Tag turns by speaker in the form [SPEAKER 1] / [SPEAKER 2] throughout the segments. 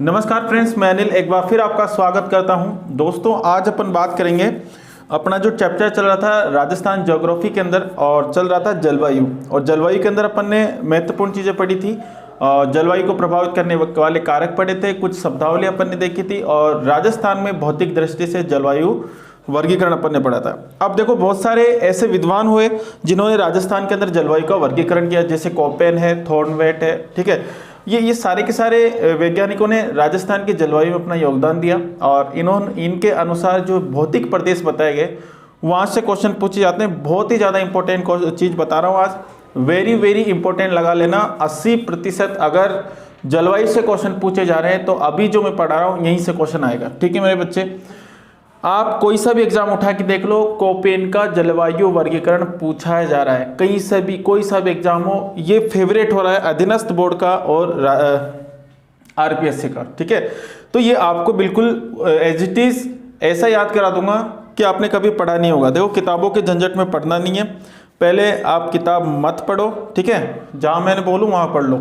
[SPEAKER 1] नमस्कार फ्रेंड्स, मैं अनिल एक बार फिर आपका स्वागत करता हूं। दोस्तों, आज अपन बात करेंगे अपना जो चैप्टर चल रहा था राजस्थान ज्योग्राफी के अंदर और चल रहा था जलवायु। और जलवायु के अंदर अपन ने महत्वपूर्ण चीज़ें पढ़ी थी और जलवायु को प्रभावित करने वाले कारक पढ़े थे, कुछ शब्दावली अपन ने देखी थी और राजस्थान में भौतिक दृष्टि से जलवायु वर्गीकरण अपन ने पढ़ा था। अब देखो, बहुत सारे ऐसे विद्वान हुए जिन्होंने राजस्थान के अंदर जलवायु का वर्गीकरण किया, जैसे कोपेन है, थॉर्नवेट है, ठीक है। ये सारे के सारे वैज्ञानिकों ने राजस्थान की जलवायु में अपना योगदान दिया और इनके अनुसार जो भौतिक प्रदेश बताए गए वहाँ से क्वेश्चन पूछे जाते हैं। बहुत ही ज़्यादा इंपॉर्टेंट चीज़ बता रहा हूँ आज, वेरी वेरी इंपॉर्टेंट लगा लेना। 80% अगर जलवायु से क्वेश्चन पूछे जा रहे हैं तो अभी जो मैं पढ़ा रहा हूँ यहीं से क्वेश्चन आएगा, ठीक है मेरे बच्चे। आप कोई सा भी एग्जाम उठा के देख लो, कोपेन का जलवायु वर्गीकरण पूछा जा रहा है, कहीं से भी कोई सा भी एग्जाम हो, ये फेवरेट हो रहा है अधीनस्थ बोर्ड का और आरपीएससी का, ठीक है। तो ये आपको बिल्कुल एज इट इज ऐसा याद करा दूंगा कि आपने कभी पढ़ा नहीं होगा। देखो, किताबों के झंझट में पढ़ना नहीं है, पहले आप किताब मत पढ़ो, ठीक है, जहाँ मैंने बोलूँ वहाँ पढ़ लो,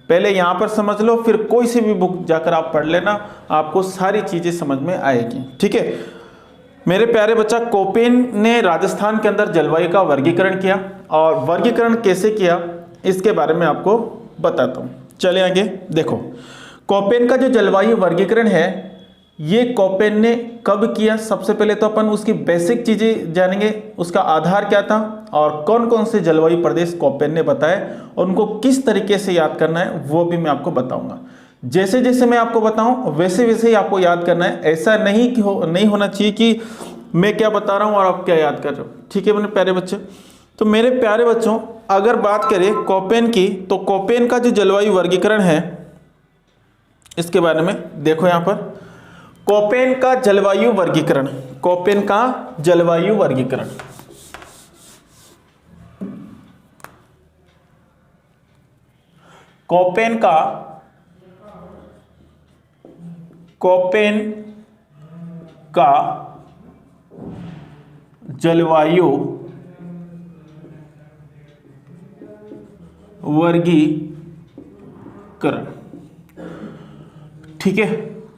[SPEAKER 1] पहले यहाँ पर समझ लो, फिर कोई सी भी बुक जाकर आप पढ़ लेना, आपको सारी चीज़ें समझ में आएगी, ठीक है मेरे प्यारे बच्चा। कोपेन ने राजस्थान के अंदर जलवायु का वर्गीकरण किया और वर्गीकरण कैसे किया इसके बारे में आपको बताता हूँ। चले आगे। देखो, कोपेन का जो जलवायु वर्गीकरण है ये कोपेन ने कब किया, सबसे पहले तो अपन उसकी बेसिक चीज़ें जानेंगे, उसका आधार क्या था और कौन कौन से जलवायु प्रदेश कोपेन ने बताए और उनको किस तरीके से याद करना है वो भी मैं आपको बताऊँगा। जैसे जैसे मैं आपको बताऊं वैसे वैसे ही आपको याद करना है, ऐसा नहीं कि नहीं होना चाहिए कि मैं क्या बता रहा हूं और आप क्या याद कर रहे हो, ठीक है मेरे प्यारे बच्चे। तो मेरे प्यारे बच्चों, अगर बात करें कोपेन की, तो कोपेन का जो जलवायु वर्गीकरण है इसके बारे में देखो यहां पर, कोपेन का जलवायु वर्गीकरण, कोपेन का जलवायु वर्गीकरण, कोपेन का जलवायु वर्गीकरण, ठीक है,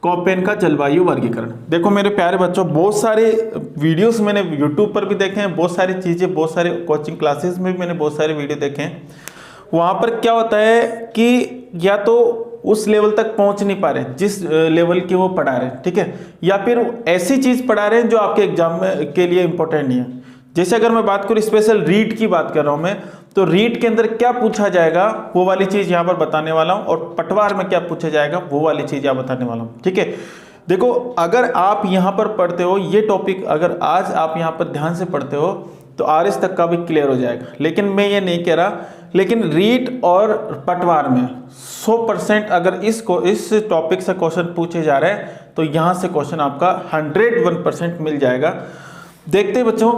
[SPEAKER 1] कोपेन का जलवायु वर्गीकरण। देखो मेरे प्यारे बच्चों, बहुत सारे वीडियोस मैंने यूट्यूब पर भी देखे हैं, बहुत सारी चीज़ें, बहुत सारे कोचिंग क्लासेस में भी मैंने बहुत सारे वीडियो देखे हैं। वहाँ पर क्या होता है कि या तो उस लेवल तक पहुंच नहीं पा रहे जिस लेवल की वो पढ़ा रहे हैं, ठीक है, या फिर ऐसी चीज़ पढ़ा रहे हैं जो आपके एग्जाम में के लिए इंपॉर्टेंट नहीं है। जैसे अगर मैं बात करूँ स्पेशल रीड की बात कर रहा हूँ मैं, तो रीड के अंदर क्या पूछा जाएगा वो वाली चीज़ यहाँ पर बताने वाला हूँ और पटवार में क्या पूछा जाएगा वो वाली चीज़ यहाँ बताने वाला हूँ, ठीक है। देखो, अगर आप यहाँ पर पढ़ते हो ये टॉपिक, अगर आज आप यहाँ पर ध्यान से पढ़ते हो तो आरएस तक का भी क्लियर हो जाएगा, लेकिन मैं ये नहीं कह रहा। लेकिन रीड और पटवार में 100% अगर इस टॉपिक से क्वेश्चन पूछे जा रहे हैं तो यहाँ से क्वेश्चन आपका 101% मिल जाएगा। देखते हैं बच्चों,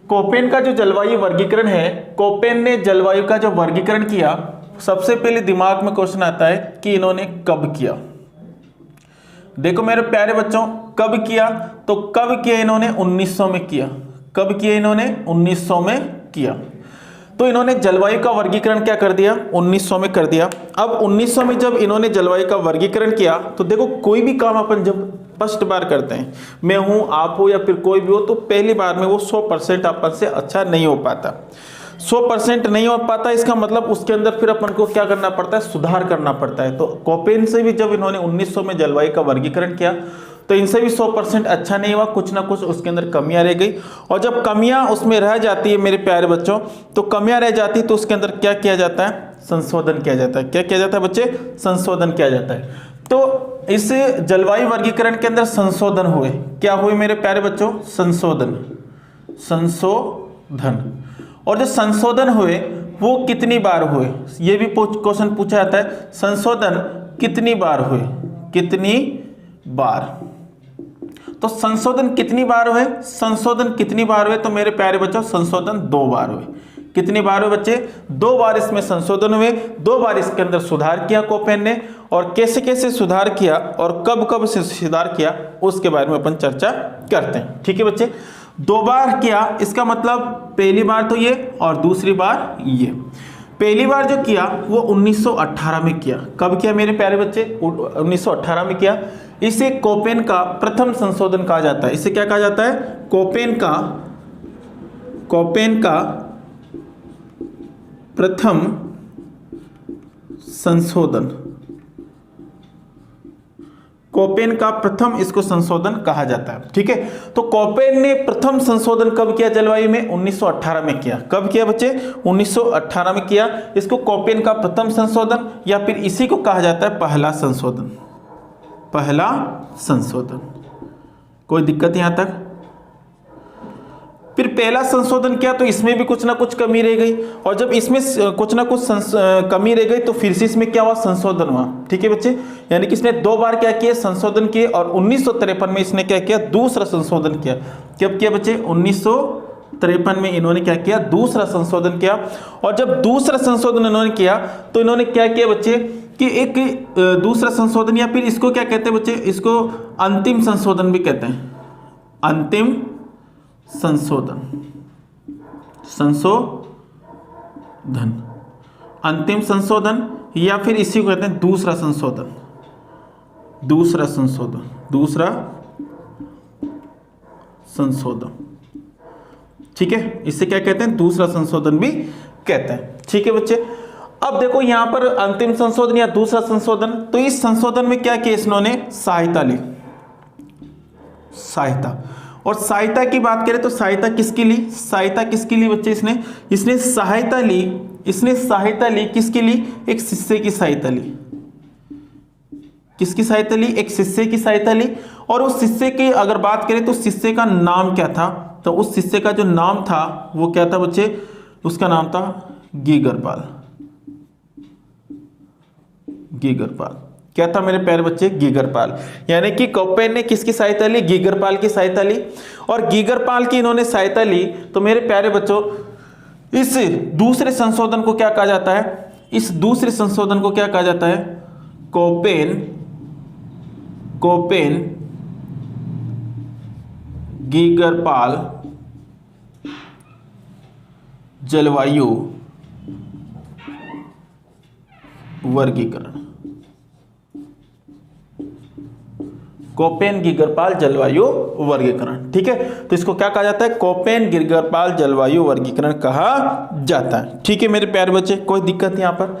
[SPEAKER 1] कोपेन का जो जलवायु वर्गीकरण है, कोपेन ने जलवायु का जो वर्गीकरण किया, सबसे पहले दिमाग में क्वेश्चन आता है कि इन्होंने कब किया। देखो मेरे प्यारे बच्चों, कब किया, तो कब किया इन्होंने 1900 में किया। कब किया इन्होंने 1900 में किया। तो इन्होंने जलवायु का वर्गीकरण क्या कर दिया, 1900 में कर दिया। अब 1900 में जब इन्होंने जलवायु का वर्गीकरण किया तो देखो, कोई भी काम अपन जब फर्स्ट बार करते हैं, मैं हूं, आप हो या फिर कोई भी हो, तो पहली बार में वो 100% अपन से अच्छा नहीं हो पाता। 100% नहीं हो पाता, इसका मतलब उसके अंदर फिर अपन को क्या करना पड़ता है, सुधार करना पड़ता है। तो कोपेन से भी जब इन्होंने 1900 में जलवायु का वर्गीकरण किया तो इनसे भी 100% अच्छा नहीं हुआ, कुछ ना कुछ उसके अंदर कमियां रह गई। और जब कमियां उसमें रह जाती है मेरे प्यारे बच्चों, तो कमियां रह जाती है तो उसके अंदर क्या किया जाता है, संशोधन किया जाता है। क्या किया जाता है बच्चे, संशोधन किया जाता है। तो इस जलवायु वर्गीकरण के अंदर संशोधन हुए, क्या हुए मेरे प्यारे बच्चों, संशोधन। और जो संशोधन हुए वो कितनी बार हुए, ये भी क्वेश्चन पूछा जाता है, संशोधन कितनी बार हुए, कितनी बार। तो संशोधन कितनी बार हुए, संशोधन कितनी बार हुए, तो मेरे प्यारे बच्चों संशोधन 2 बार हुए। कितनी बार हुए बच्चे, 2 बार इसमें संशोधन हुए, 2 बार इसके अंदर सुधार किया कोपेन ने। और कैसे कैसे सुधार किया और कब कब से सुधार किया उसके बारे में अपन चर्चा करते हैं, ठीक है बच्चे। 2 बार किया, इसका मतलब पहली बार तो ये और दूसरी बार ये। पहली बार जो किया वो 1918 में किया। कब किया मेरे प्यारे बच्चे? 1918 में किया। इसे कोपेन का प्रथम संशोधन कहा जाता है। इसे क्या कहा जाता है? कोपेन का प्रथम संशोधन। कोपेन का प्रथम इसको संशोधन कहा जाता है। ठीक है, तो कोपेन ने प्रथम संशोधन कब किया जलवायु में? 1918 में किया। कब किया बच्चे? 1918 में किया। इसको कोपेन का प्रथम संशोधन या फिर इसी को कहा जाता है पहला संशोधन। पहला संशोधन। कोई दिक्कत यहां तक? फिर पहला संशोधन किया तो इसमें भी कुछ ना कुछ कमी रह गई, और जब इसमें कुछ ना कुछ कमी रह गई तो फिर से इसमें क्या हुआ? संशोधन हुआ। ठीक है बच्चे, यानी कि इसने 2 बार क्या किया? संशोधन किए, और 1953 में इसने क्या किया? दूसरा संशोधन किया। कब किया बच्चे? 1953 में इन्होंने क्या किया? दूसरा संशोधन किया। और जब दूसरा संशोधन इन्होंने किया तो इन्होंने क्या किया बच्चे कि एक दूसरा संशोधन, या फिर इसको क्या कहते हैं बच्चे? इसको अंतिम संशोधन भी कहते हैं। अंतिम संशोधन, अंतिम संशोधन, या फिर इसी को कहते हैं दूसरा संशोधन। दूसरा संशोधन। ठीक है, इसे क्या कहते हैं? दूसरा संशोधन भी कहते हैं। ठीक है बच्चे, अब देखो यहां पर अंतिम संशोधन या दूसरा संशोधन, तो इस संशोधन में क्या किया इन्होंने? सहायता ली। सहायता, और सहायता की बात करें तो सहायता किसकी ली? सहायता किसकी ली बच्चे? इसने सहायता ली। इसने सहायता ली किसकी ली? एक शिष्य की सहायता ली। किसकी सहायता ली? एक शिष्य की सहायता ली। और उस शिष्य की अगर बात करें तो शिष्य का नाम क्या था? तो उस शिष्य का जो नाम था वो क्या था बच्चे? उसका नाम था गीगरपाल। गीगरपाल। क्या था मेरे प्यारे बच्चे? गीगरपाल। यानी कि कोपेन ने किसकी सहायता ली? गीगरपाल की सहायता ली। और गीगरपाल की इन्होंने सहायता ली तो मेरे प्यारे बच्चों इस दूसरे संशोधन को क्या कहा जाता है? इस दूसरे संशोधन को क्या कहा जाता है? कोपेन गीगरपाल जलवायु वर्गीकरण। कोपेन गीगरपाल जलवायु वर्गीकरण। ठीक है, तो इसको क्या कहा जाता है? कोपेन गीगरपाल जलवायु वर्गीकरण कहा जाता है। ठीक है मेरे प्यारे बच्चे, कोई दिक्कत यहां पर?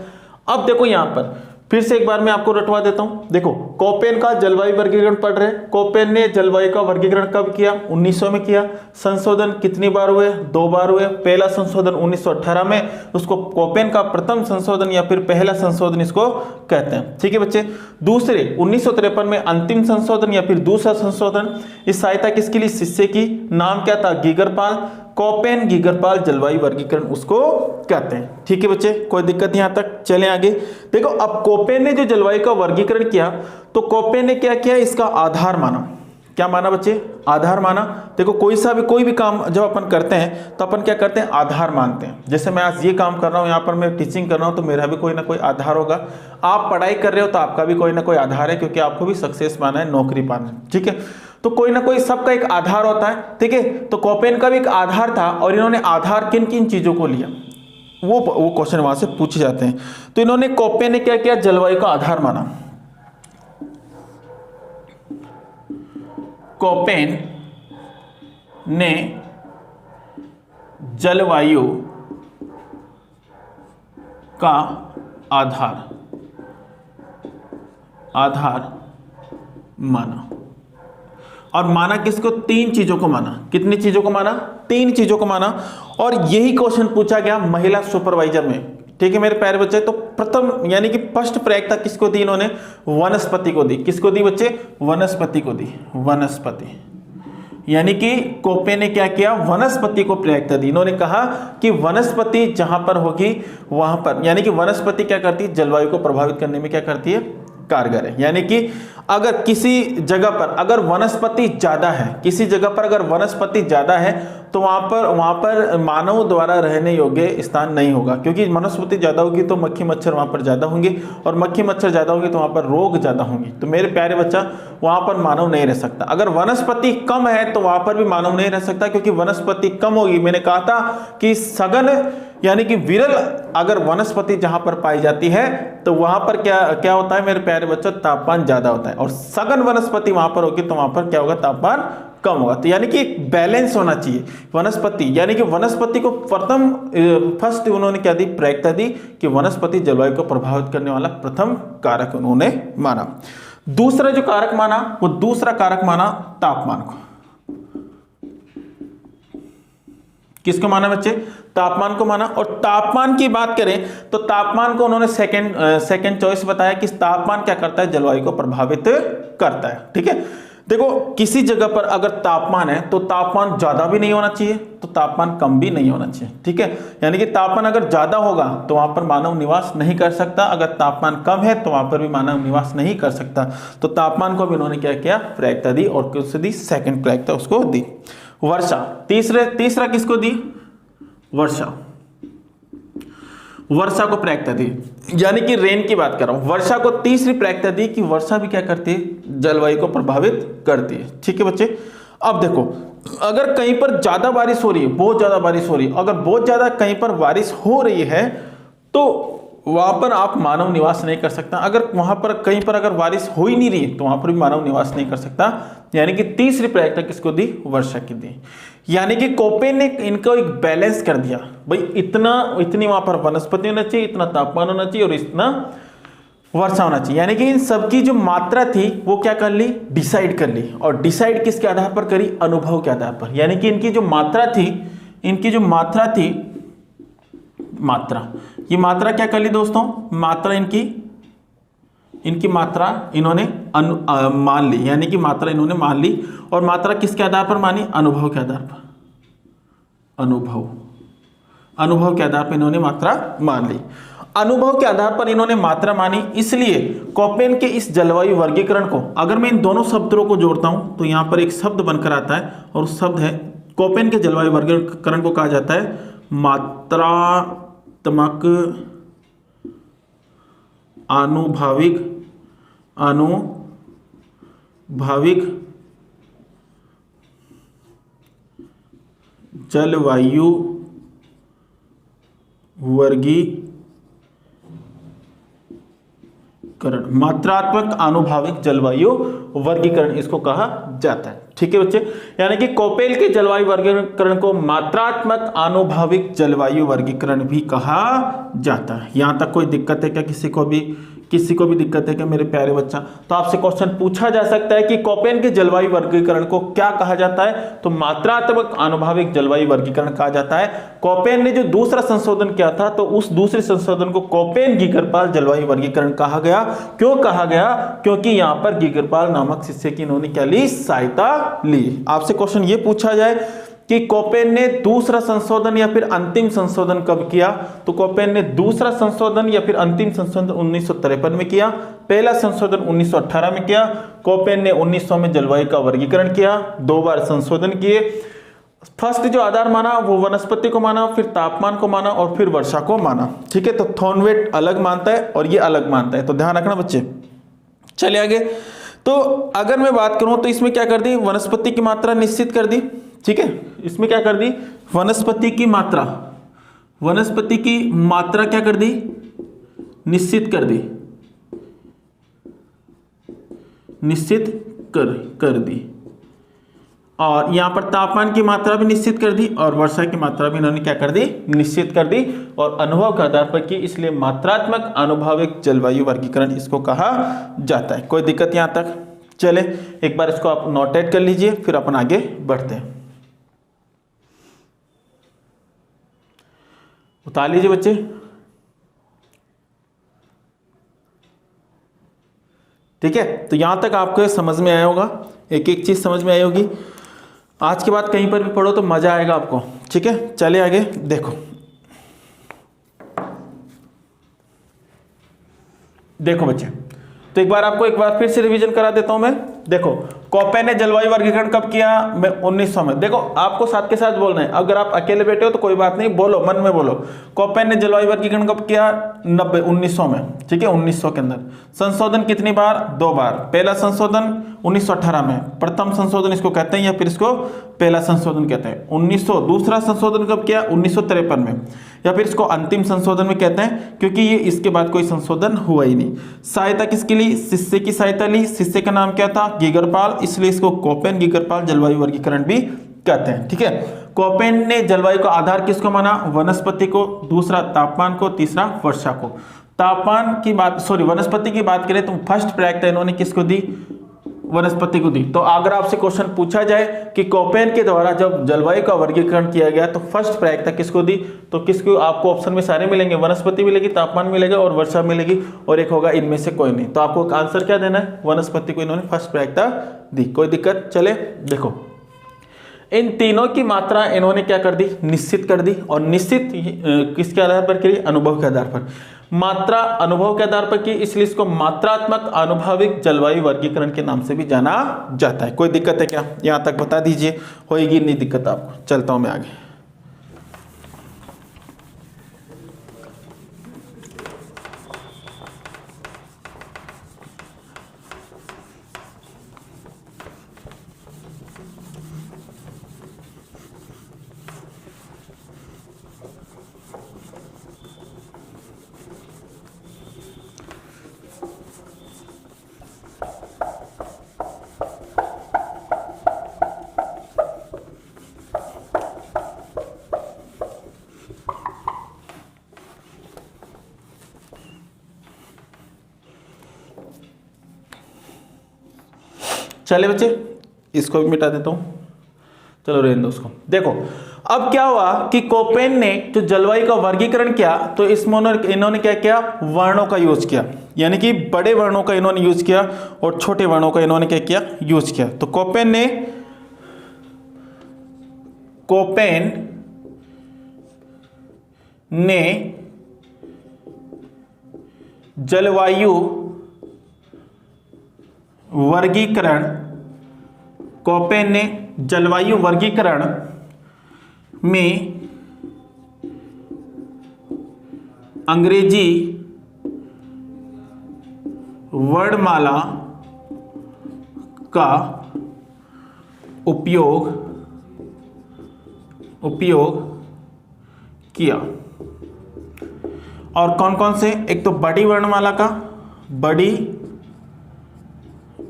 [SPEAKER 1] अब देखो यहां पर फिर से एक बार मैं आपको रटवा देता हूं। देखो कोपेन का जलवायु वर्गीकरण पढ़ रहे हैं। कोपेन ने जलवायु का वर्गीकरण कब किया? 1900 में किया। संशोधन कितनी बार हुए? 2 बार हुए। पहला संशोधन 1918 में, उसको कोपेन का प्रथम संशोधन या फिर पहला संशोधन इसको कहते हैं। ठीक है बच्चे, दूसरे 1953 में अंतिम संशोधन या फिर दूसरा संशोधन। इस सहायता किसकी ली? शिष्य की। नाम क्या था? गीगरपाल। कोपेन गीगरपाल जलवायु वर्गीकरण उसको कहते हैं। ठीक है बच्चे, कोई दिक्कत यहां तक? चलें आगे। देखो अब कोपेन ने जो जलवायु का वर्गीकरण किया तो कोपेन ने क्या किया? इसका आधार माना। क्या माना बच्चे? आधार माना। देखो कोई भी काम जब अपन करते हैं तो अपन क्या करते हैं? आधार मानते हैं। जैसे मैं आज ये काम कर रहा हूँ, यहाँ पर मैं टीचिंग कर रहा हूँ, तो मेरा भी कोई ना कोई आधार होगा। आप पढ़ाई कर रहे हो तो आपका भी कोई ना कोई आधार है, क्योंकि आपको भी सक्सेस पाना है, नौकरी पाना है। ठीक है, तो कोई ना कोई सबका एक आधार होता है। ठीक है, तो कोपेन का भी एक आधार था, और इन्होंने आधार किन किन चीजों को लिया वो क्वेश्चन वहां से पूछे जाते हैं। तो इन्होंने कोपेन ने क्या किया? जलवायु का आधार माना। कोपेन ने जलवायु का आधार माना। और माना किसको? 3 चीजों को माना। कितनी चीजों को माना? 3 चीजों को माना। और यही क्वेश्चन पूछा गया महिला सुपरवाइजर में। ठीक है मेरे प्यारे बच्चे, तो प्रथम यानी कि फर्स्ट प्रायिकता किसको दी इन्होंने? वनस्पति को दी। किसको दी बच्चे? वनस्पति को दी। वनस्पति, यानी कि कोपेन ने क्या किया? वनस्पति को प्रायिकता दी। इन्होंने कहा कि वनस्पति जहां पर होगी वहां पर, यानी कि वनस्पति क्या करती है? जलवायु को प्रभावित करने में क्या करती है? कारगर है। यानी कि अगर किसी जगह पर अगर वनस्पति ज्यादा है, किसी जगह पर अगर वनस्पति ज्यादा है तो वहां पर मानव द्वारा रहने योग्य स्थान नहीं होगा, क्योंकि वनस्पति ज्यादा होगी तो मक्खी मच्छर वहां पर ज्यादा होंगे, और मक्खी मच्छर ज्यादा होंगे तो वहां पर रोग ज्यादा होंगे। तो मेरे प्यारे बच्चा, वहां पर मानव नहीं रह सकता। अगर वनस्पति कम है तो वहां पर भी मानव नहीं रह सकता, क्योंकि वनस्पति कम होगी। मैंने कहा था कि सघन यानी कि विरल अगर वनस्पति जहां पर पाई जाती है तो वहां पर क्या होता है मेरे प्यारे बच्चों, तापमान ज्यादा होता है। और सघन वनस्पति वहां पर होगी तो वहां पर क्या होगा, तापमान कम होगा। तो यानी कि एक बैलेंस होना चाहिए वनस्पति, यानी कि वनस्पति को फर्स्ट उन्होंने क्या दी, प्रायिकता दी कि वनस्पति जलवायु को प्रभावित करने वाला प्रथम कारक उन्होंने माना। दूसरा जो कारक माना, वो दूसरा कारक माना तापमान को। किसको माना बच्चे, तापमान को माना। और तापमान की बात करें तो तापमान को उन्होंने सेकंड चॉइस बताया कि तापमान क्या करता है, जलवायु को प्रभावित करता है। ठीक है, देखो किसी जगह पर अगर तापमान है तो तापमान ज्यादा भी नहीं होना चाहिए, तो तापमान कम भी नहीं होना चाहिए। ठीक है, यानी कि तापमान अगर ज्यादा होगा तो वहां पर मानव निवास नहीं कर सकता, अगर तापमान कम है तो वहां पर भी मानव निवास नहीं कर सकता। तो तापमान को भी उन्होंने क्या किया, प्रायिकता दी, और किसको दी, सेकंड प्रायिकता उसको दी। वर्षा, तीसरा किसको दी, वर्षा को प्रायिकता दी, यानी कि रेन की बात कर रहा हूं। वर्षा को तीसरी प्रायिकता दी कि वर्षा भी क्या करती है, जलवायु को प्रभावित करती है। ठीक है बच्चे, अब देखो अगर कहीं पर ज्यादा बारिश हो रही है, बहुत ज्यादा बारिश हो रही है, अगर बहुत ज्यादा कहीं पर बारिश हो रही है तो वहां पर आप मानव निवास नहीं कर सकता। अगर वहां पर कहीं पर अगर बारिश हो ही नहीं रही तो वहां पर भी मानव निवास नहीं कर सकता। यानी कि तीसरी प्रायिकता किसको दी, वर्षा की दी। यानी कि कोपेन ने इनको एक बैलेंस कर दिया, भाई इतनी वहां पर वनस्पति होना चाहिए, इतना तापमान होना चाहिए और इतना वर्षा होना चाहिए। यानी कि इन सबकी जो मात्रा थी वो क्या कर ली, डिसाइड कर ली। और डिसाइड किसके आधार पर करी, अनुभव के आधार पर। यानी कि इनकी जो मात्रा थी, ये मात्रा क्या कर ली दोस्तों, मात्रा इनकी मात्रा इन्होंने मान ली। यानी कि मात्रा इन्होंने मान ली, और मात्रा किसके आधार पर मानी, अनुभव के आधार पर। अनुभव के आधार पर इन्होंने मात्रा मान ली। अनुभव के आधार पर इन्होंने मात्रा मानी, इसलिए कोपेन के इस जलवायु वर्गीकरण को, अगर मैं इन दोनों शब्दों को जोड़ता हूं तो यहां पर एक शब्द बनकर आता है, और उस शब्द है कोपेन के जलवायु वर्गीकरण को कहा जाता है मात्रात्मक आनुभाविक जलवायु वर्गीकरण, मात्रात्मक आनुभाविक जलवायु वर्गीकरण इसको कहा जाता है। ठीक है बच्चे, यानी कि कोपेन के जलवायु वर्गीकरण को मात्रात्मक आनुभाविक जलवायु वर्गीकरण भी कहा जाता है। यहां तक कोई दिक्कत है क्या, किसी को भी दिक्कत है क्या मेरे प्यारे बच्चा? तो आपसे क्वेश्चन पूछा जा सकता है कि कोपेन के जलवायु वर्गीकरण को क्या कहा जाता है, तो मात्रात्मक आनुभाविक जलवायु वर्गीकरण कहा जाता है। कोपेन ने जो दूसरा संशोधन किया था तो उस दूसरे संशोधन को कोपेन गीगरपाल जलवायु वर्गीकरण कहा गया। क्यों कहा गया, क्योंकि यहां पर गीगरपाल नामक शिष्य की इन्होंने क्या ली, सहायता ली। आपसे क्वेश्चन ये पूछा जाए कि कोपेन ने दूसरा संशोधन या फिर अंतिम संशोधन कब किया, तो कोपेन ने दूसरा संशोधन या फिर अंतिम संशोधन 1953 में किया। पहला संशोधन 1918 में किया। कोपेन ने 1900 में जलवायु का वर्गीकरण किया, 2 बार संशोधन किए। फर्स्ट जो आधार माना वो वनस्पति को माना, फिर तापमान को माना और फिर वर्षा को माना। ठीक है, तो थॉर्नवेट अलग मानता है और ये अलग मानता है, तो ध्यान रखना बच्चे। चलिए आगे, तो अगर मैं बात करूं तो इसमें क्या कर दी, वनस्पति की मात्रा निश्चित कर दी। ठीक है, इसमें क्या कर दी, वनस्पति की मात्रा क्या कर दी, निश्चित कर दी। और यहां पर तापमान की मात्रा भी निश्चित कर दी और वर्षा की मात्रा भी इन्होंने क्या कर दी, निश्चित कर दी, और अनुभव के आधार पर की, इसलिए मात्रात्मक आनुभाविक जलवायु वर्गीकरण इसको कहा जाता है। कोई दिक्कत यहां तक? चले एक बार इसको आप नोटेट कर लीजिए, फिर अपन आगे बढ़ते हैं। उतार लीजिए बच्चे। ठीक है, तो यहां तक आपको समझ में आया होगा, एक एक चीज समझ में आई होगी। आज के बाद कहीं पर भी पढ़ो तो मजा आएगा आपको। ठीक है, चलिए आगे देखो बच्चे, तो एक बार फिर से रिवीजन करा देता हूं मैं। देखो, कोपेन ने जलवायु वर्गीकरण कब किया? 1900 में। देखो आपको साथ के साथ बोलना है, अगर आप अकेले बैठे हो तो कोई बात नहीं, बोलो मन में बोलो। कोपेन ने जलवायु वर्गीकरण कब किया? 1900 में, ठीक है, 1900 के अंदर। संशोधन कितनी बार? 2 बार। पहला संशोधन 1918 में, प्रथम संशोधन इसको कहते हैं, या फिर इसको पहला संशोधन कहते हैं। 1900। दूसरा संशोधन कब किया? 1953 में, या फिर इसको अंतिम संशोधन में कहते हैं, क्योंकि ये इसके बाद कोई संशोधन हुआ ही नहीं। सहायता किसकी ली? शिष्य की सहायता ली। शिष्य का नाम क्या था? गीगरपाल, इसलिए इसको कोपेन गीगरपाल जलवायु वर्गीकरण भी कहते हैं, ठीक है। कोपेन ने जलवायु का आधार किसको माना? वनस्पति को, दूसरा तापमान को, तीसरा वर्षा को। तापमान की बात, सॉरी, वनस्पति की बात करें तो फर्स्ट प्रायिकता इन्होंने किसको दी? वनस्पति को दी। तो अगर आपसे क्वेश्चन पूछा जाए कि कोपेन के द्वारा जब जलवायु का वर्गीकरण किया गया तो फर्स्ट प्रायिकता किसको दी, तो किसको? आपको ऑप्शन में सारे मिलेंगे, वनस्पति मिलेगी, तापमान मिलेगा और वर्षा मिलेगी, और एक होगा इनमें से कोई नहीं। तो आपको आंसर क्या देना है? वनस्पति को इन्होंने फर्स्ट प्रायिकता दी। कोई दिक्कत? चले देखो, इन तीनों की मात्रा इन्होंने क्या कर दी? निश्चित कर दी। और निश्चित किसके आधार पर करी? अनुभव के आधार पर। मात्रा अनुभव के आधार पर की, इसलिए इसको मात्रात्मक आनुभविक जलवायु वर्गीकरण के नाम से भी जाना जाता है। कोई दिक्कत है क्या? यहां तक बता दीजिए, होगी नहीं दिक्कत आपको। चलता हूं मैं आगे। चले बच्चे, इसको भी मिटा देता हूं, चलो रहने दो उसको। देखो अब क्या हुआ कि कोपेन ने जो जलवायु का वर्गीकरण किया तो इसमें इन्होंने क्या किया? वर्णों का यूज किया, यानी कि बड़े वर्णों का इन्होंने यूज किया और छोटे वर्णों का इन्होंने क्या किया? यूज किया। तो कोपेन ने जलवायु वर्गीकरण, कोपेन ने जलवायु वर्गीकरण में अंग्रेजी वर्णमाला का उपयोग किया। और कौन कौन से? एक तो बड़ी वर्णमाला का, बड़ी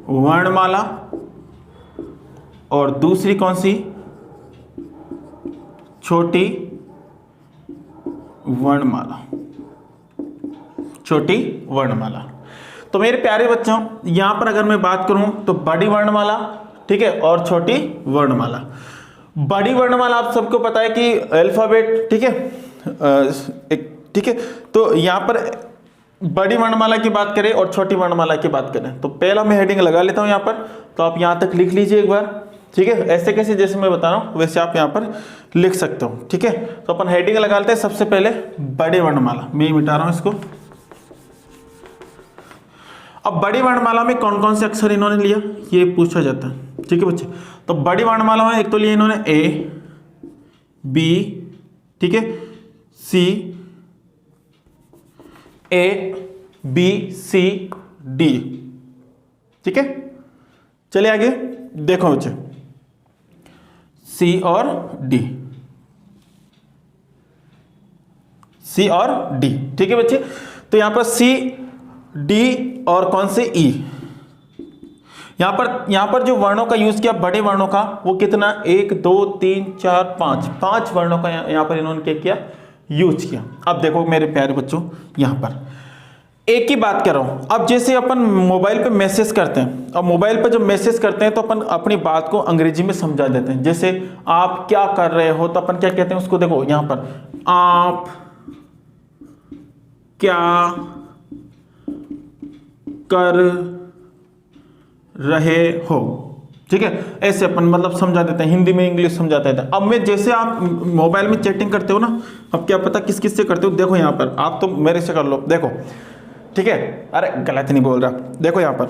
[SPEAKER 1] वर्णमाला, और दूसरी कौन सी? छोटी वर्णमाला, छोटी वर्णमाला। तो मेरे प्यारे बच्चों, यहां पर अगर मैं बात करूं तो बड़ी वर्णमाला, ठीक है, और छोटी वर्णमाला। बड़ी वर्णमाला आप सबको पता है कि अल्फाबेट, ठीक है, ठीक है। तो यहां पर बड़ी वर्णमाला की बात करें और छोटी वर्णमाला की बात करें तो पहला मैं हेडिंग लगा लेता हूं यहां पर, तो आप यहां तक लिख लीजिए एक बार, ठीक है। ऐसे कैसे जैसे मैं बता रहा हूं वैसे आप यहां पर लिख सकते हो, ठीक है। तो अपन हेडिंग लगा लेते हैं। सबसे पहले बड़े वर्णमाला, मैं मिटा रहा हूं इसको। अब बड़ी वर्णमाला में कौन कौन से अक्षर इन्होंने लिया ये पूछा जाता है, ठीक है बच्चे। तो बड़ी वर्णमाला में एक तो लिया इन्होंने ए, बी, ठीक है, सी, ए, बी, सी, डी, ठीक है। चलिए आगे देखो बच्चे, सी और डी, सी और डी, ठीक है बच्चे। तो यहां पर सी, डी और कौन से ई, यहां पर जो वर्णों का यूज किया बड़े वर्णों का वो कितना? 1 2 3 4 5, 5 वर्णों का यहां पर इन्होंने क्या किया? यूज किया। अब देखो मेरे प्यारे बच्चों, यहां पर एक ही बात कर रहा हूं। अब जैसे अपन मोबाइल पे मैसेज करते हैं, और मोबाइल पे जब मैसेज करते हैं तो अपन अपनी बात को अंग्रेजी में समझा देते हैं। जैसे आप क्या कर रहे हो तो अपन क्या कहते हैं उसको? देखो यहां पर आप क्या कर रहे हो, ठीक है। ऐसे अपन मतलब समझा देते हैं, हिंदी में इंग्लिश समझा देते हैं। अब मैं जैसे आप मोबाइल में चैटिंग करते हो ना, अब क्या पता किस किस से करते हो। देखो यहां पर आप तो मेरे से कर लो, देखो, ठीक है। अरे गलत नहीं बोल रहा, देखो यहां पर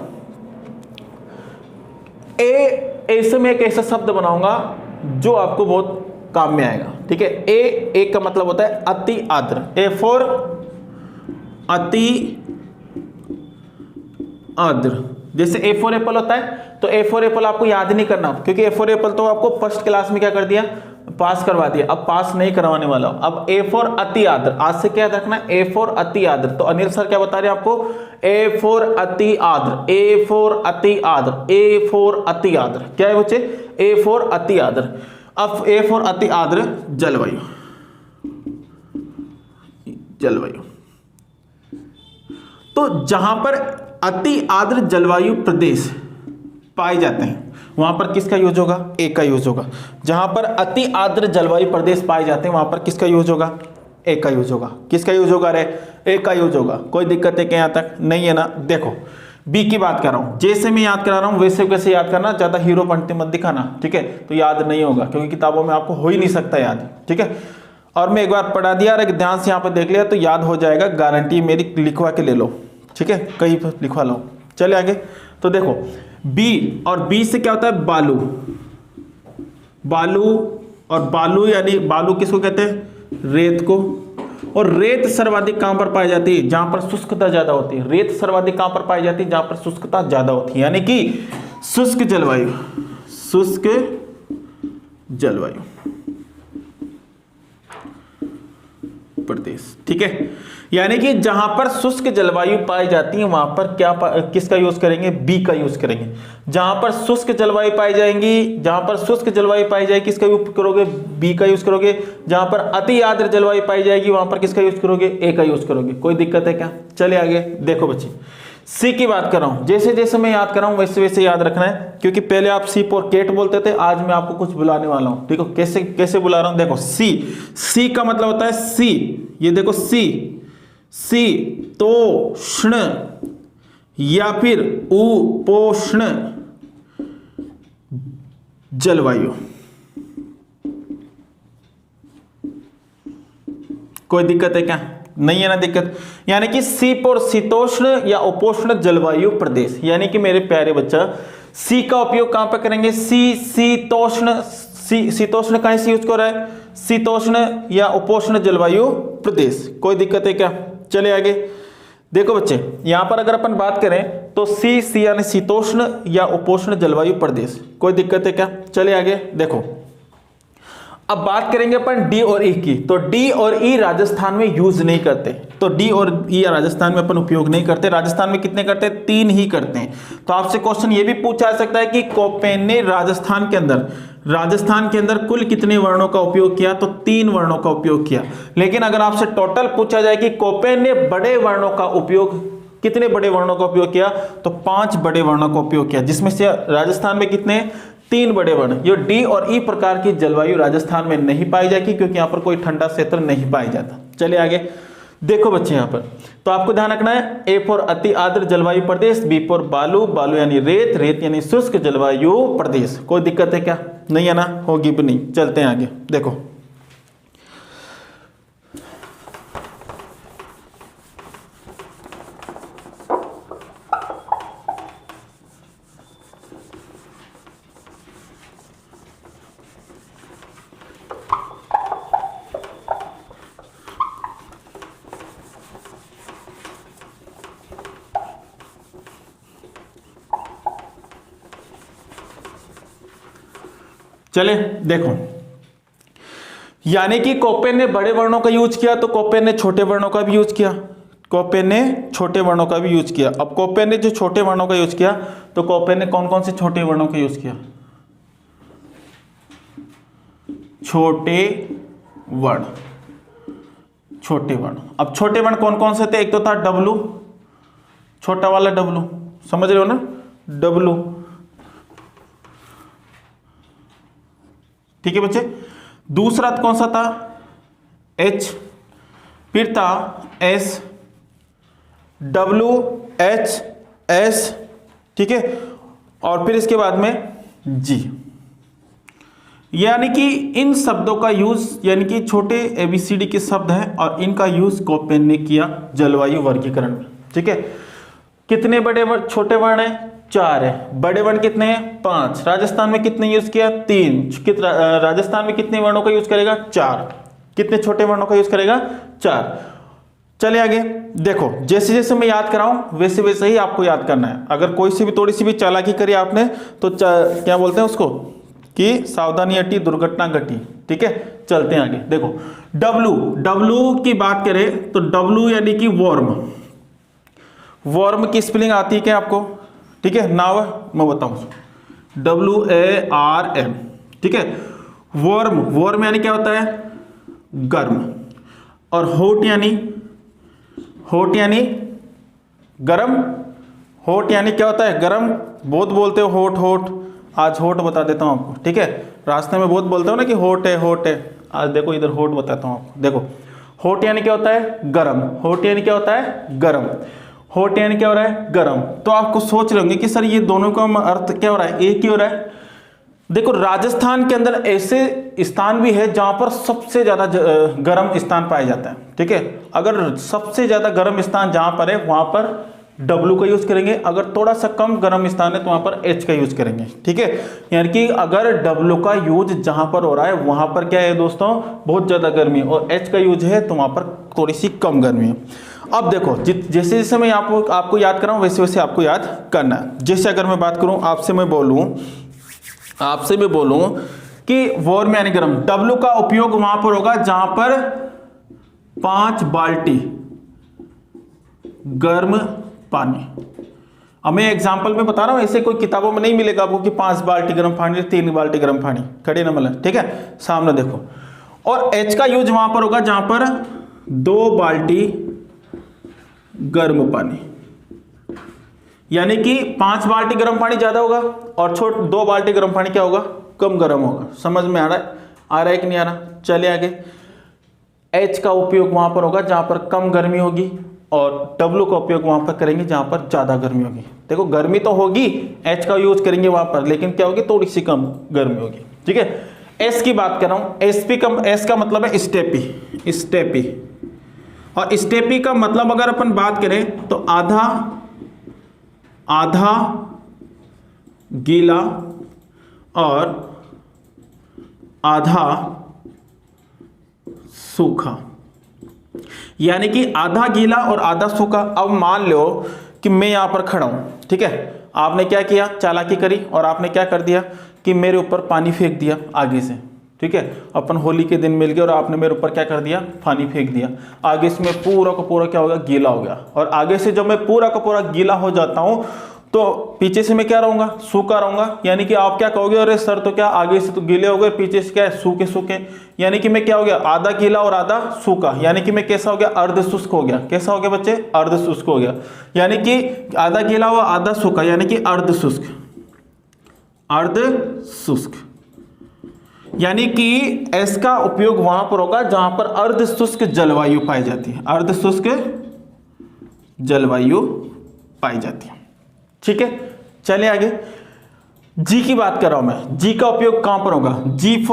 [SPEAKER 1] ए से मैं एक ऐसा शब्द बनाऊंगा जो आपको बहुत काम में आएगा, ठीक है। ए का मतलब होता है अति आर्द्र, ए फॉर अति आर्द्र। जैसे ए फॉर एप्पल होता है, तो ए फॉर एप्पल आपको याद नहीं करना, क्योंकि ए फॉर एप्पल तो आपको फर्स्ट क्लास में क्या कर दिया, पास करवा दिया। अब पास नहीं करवाने वाला हूं। अब ए फॉर अति आर्द्र, आज से क्या रखना, ए फॉर अति आर्द्र। तो अनिल सर क्या बता रहे हैं आपको, ए फॉर अति आर्द्र, ए फॉर अति आर्द्र, ए फॉर अति आर्द्र। क्या है बच्चे, ए फॉर अति आर्द्र। अब ए फॉर अति आर्द्र जलवायु, जलवायु। तो जहां पर अति आर्द्र जलवायु प्रदेश पाए जाते हैं वहां पर किसका यूज होगा, ए का यूज होगा। जहां पर अति आर्द्र जलवायु प्रदेश पाए जाते हैं वहां पर किसका यूज होगा, ए का यूज होगा। किसका यूज होगा रे, ए का यूज होगा। कोई दिक्कत है क्या यहां तक, नहीं है ना। देखो बी की बात कर रहा हूं, जैसे मैं याद करा रहा हूं वैसे वैसे याद करना, ज्यादा हीरो बनते मत दिखाना, ठीक है। तो याद नहीं होगा क्योंकि किताबों में आपको हो ही नहीं सकता याद, ठीक है। और मैं एक बार पढ़ा दिया और ध्यान से यहाँ पर देख लिया तो याद हो जाएगा, गारंटी मेरी। लिखवा के ले लो, ठीक है, कहीं पर लिखवा लो। चले आगे। तो देखो बी, और बी से क्या होता है, बालू। बालू, और बालू यानी बालू किसको कहते हैं, रेत को। और रेत सर्वाधिक कहां पर पाई जाती है, जहां पर शुष्कता ज्यादा होती है। रेत सर्वाधिक कहां पर पाई जाती है, जहां पर शुष्कता ज्यादा होती है, यानी कि शुष्क जलवायु, शुष्क जलवायु प्रदेश, ठीक है। यानी कि जहां पर शुष्क जलवायु पाई जाती है वहां पर क्या किसका यूज करेंगे, बी का यूज करेंगे। जहां पर शुष्क जलवायु पाई जाएंगी, जहां पर शुष्क जलवायु पाई जाएगी किसका यूज करोगे, बी का यूज करोगे। जहां पर अति आर्द्र जलवायु पाई जाएगी वहां पर किसका यूज करोगे, ए का यूज करोगे। कोई दिक्कत है क्या, चले आगे। देखो बच्चे सी की बात कर रहा हूं, जैसे जैसे मैं याद कर रहा हूं वैसे वैसे याद रखना है, क्योंकि पहले आप सी और केट बोलते थे, आज मैं आपको कुछ बुलाने वाला हूं, ठीक है। कैसे कैसे बुला रहा हूं, देखो सी का मतलब होता है सी, ये देखो शीतोष्ण या फिर उपोष्ण जलवायु। कोई दिक्कत है क्या, नहीं है ना दिक्कत। यानी कि शीत और शीतोष्ण या उपोष्ण जलवायु प्रदेश। यानी कि मेरे प्यारे बच्चा सी का उपयोग कहां पर करेंगे, शीतोष्ण, शीतोष्ण कहां से यूज कर रहा है, शीतोष्ण या उपोष्ण जलवायु प्रदेश। कोई दिक्कत है क्या, चले आगे। देखो बच्चे यहां पर अगर अपन बात करें तो सी यानी शीतोष्ण या उपोष्ण जलवायु प्रदेश। कोई दिक्कत है क्या, चले आगे। देखो अब बात करेंगे अपन डी और ई की। तो डी और ई राजस्थान में यूज नहीं करते, तो डी और ई राजस्थान में अपन उपयोग नहीं करते। राजस्थान में कितने करते हैं, 3 ही करते हैं। तो आपसे क्वेश्चन ये भी पूछा जा सकता है कि कोपेन ने राजस्थान के अंदर कुल कितने वर्णों का उपयोग किया, तो 3 वर्णों का उपयोग किया। लेकिन अगर आपसे टोटल पूछा जाए कि कोपेन ने बड़े वर्णों का उपयोग, कितने बड़े वर्णों का उपयोग किया, तो 5 बड़े वर्णों का उपयोग किया, जिसमें से राजस्थान में कितने, 3 बड़े वर्ण। ये डी और ई प्रकार की जलवायु राजस्थान में नहीं पाई जाएगी, क्योंकि यहाँ पर कोई ठंडा क्षेत्र नहीं पाया जाता। चलिए आगे देखो बच्चे यहाँ पर, तो आपको ध्यान रखना है ए फॉर अति आर्द्र जलवायु प्रदेश, बी फॉर बालू, बालू यानी रेत, रेत यानी शुष्क जलवायु प्रदेश। कोई दिक्कत है क्या, नहीं है ना, होगी भी नहीं। चलते हैं आगे। देखो चले देखो, यानी कि कोपेन ने बड़े वर्णों का यूज किया तो कोपेन ने छोटे वर्णों का भी यूज किया, कोपेन ने छोटे वर्णों का भी यूज किया। अब कोपेन ने जो छोटे वर्णों का यूज किया तो कोपेन ने कौन कौन से छोटे वर्णों का यूज किया, छोटे वर्ण, छोटे वर्ण। अब छोटे वर्ण कौन कौन से थे, एक तो था डब्लू, छोटा वाला डब्लू, समझ रहे हो ना, डब्लू, ठीक है बच्चे। दूसरा कौन सा था, एच, फिर था एस, डब्लू एच एस, ठीक है, और फिर इसके बाद में जी। यानी कि इन शब्दों का यूज, यानी कि छोटे एबीसीडी के शब्द हैं और इनका यूज कोपेन ने किया जलवायु वर्गीकरण में, ठीक है। कितने बड़े छोटे वर्ण हैं, 4 है। बड़े वर्ण कितने हैं? 5। राजस्थान में कितने यूज किया? 3। राजस्थान में कितने वर्णों का यूज करेगा? 4। कितने छोटे वर्णों का यूज करेगा? 4। चलिए आगे देखो, जैसे जैसे मैं याद कराऊं वैसे वैसे ही आपको याद करना है। अगर कोई सी भी थोड़ी सी भी चालाकी करी आपने तो क्या बोलते हैं उसको कि सावधानी हटी दुर्घटना घटी। ठीक है, चलते हैं आगे। देखो W की बात करें तो W यानी कि वर्म। वर्म की स्पेलिंग आती है क्या आपको? ठीक है, नाव मैं बताऊं, WARM। ठीक है, वर्म, वर्म यानी क्या होता है? गर्म। और होट यानी गरम। होट यानी क्या होता है? गरम। बहुत बोलते हो होट होट, आज होट बता देता हूं आपको। ठीक है, रास्ते में बहुत बोलते हो ना कि होट है होट है, आज देखो इधर होट बताता हूं आपको। देखो होट यानी क्या होता है? गरम। होट यानी क्या होता है? गरम। होट यानी क्या हो रहा है? गरम। तो आपको सोच रहे होंगे कि सर ये दोनों का अर्थ क्या हो रहा है? एक ही हो रहा है। देखो राजस्थान के अंदर ऐसे स्थान भी है जहां पर सबसे ज्यादा गर्म स्थान पाया जाता है। ठीक है, अगर सबसे ज्यादा गर्म स्थान जहां पर है वहां पर W का यूज करेंगे, अगर थोड़ा सा कम गर्म स्थान है तो वहां पर H का यूज करेंगे। ठीक है, यानी कि अगर W का यूज जहां पर हो रहा है वहां पर क्या है दोस्तों? बहुत ज्यादा गर्मी, और H का यूज है तो वहां पर थोड़ी सी कम गर्मी है। अब देखो जैसे जैसे मैं आपको याद कराऊं वैसे वैसे आपको याद करना है। जैसे अगर मैं बात करूं आपसे मैं बोलूं कि वॉर्म यानी गर्म, W का उपयोग वहां पर होगा जहां पर 5 बाल्टी गर्म पानी। अब मैं एग्जांपल में बता रहा हूं, ऐसे कोई किताबों में नहीं मिलेगा आपको कि 5 बाल्टी गर्म पानी, 3 बाल्टी गर्म पानी, खड़े न मतलब। ठीक है, सामने देखो। और H का यूज वहां पर होगा जहां पर 2 बाल्टी गर्म पानी, यानी कि 5 बाल्टी गर्म पानी ज्यादा होगा और 2 बाल्टी गर्म पानी क्या होगा? कम गर्म होगा। समझ में आ रहा है कि नहीं आ रहा? चलिए आगे। H का उपयोग वहां पर होगा जहां पर कम गर्मी होगी, और W का उपयोग वहां पर करेंगे जहां पर ज्यादा गर्मी होगी। देखो गर्मी तो होगी, H का यूज करेंगे वहां पर, लेकिन क्या होगी? थोड़ी सी कम गर्मी होगी। ठीक है, S की बात कर रहा हूं। S का मतलब है स्टेपी। और स्टेपी का मतलब अगर अपन बात करें तो आधा गीला और आधा सूखा, यानी कि आधा गीला और आधा सूखा। अब मान लो कि मैं यहां पर खड़ा हूं, ठीक है, आपने क्या किया? चालाकी करी और आपने क्या कर दिया कि मेरे ऊपर पानी फेंक दिया आगे से। ठीक है, अपन होली के दिन मिल गए और आपने मेरे ऊपर क्या कर दिया? पानी फेंक दिया। आगे से मैं पूरा का पूरा क्या हो गया? गीला हो गया। और आगे से जब मैं पूरा का पूरा गीला हो जाता हूं तो पीछे से मैं क्या रहूंगा? सूखा रहूंगा। यानी कि आप क्या कहोगे? अरे सर तो क्या आगे से तो गीले हो गए, पीछे से क्या है? सूखे। यानी कि मैं क्या हो गया? आधा गीला और आधा सूखा, यानी कि मैं कैसा हो गया? अर्ध शुष्क हो गया। कैसा हो गया बच्चे? अर्ध शुष्क हो गया। यानी कि आधा गीला हुआ आधा सूखा, यानी कि अर्ध शुष्क। यानी कि S का उपयोग वहां पर होगा जहां पर अर्ध शुष्क जलवायु पाई जाती है। अर्ध शुष्क जलवायु पाई जाती है। ठीक है, चलिए आगे। G की बात कर रहा हूं मैं। G का उपयोग कहां पर होगा? G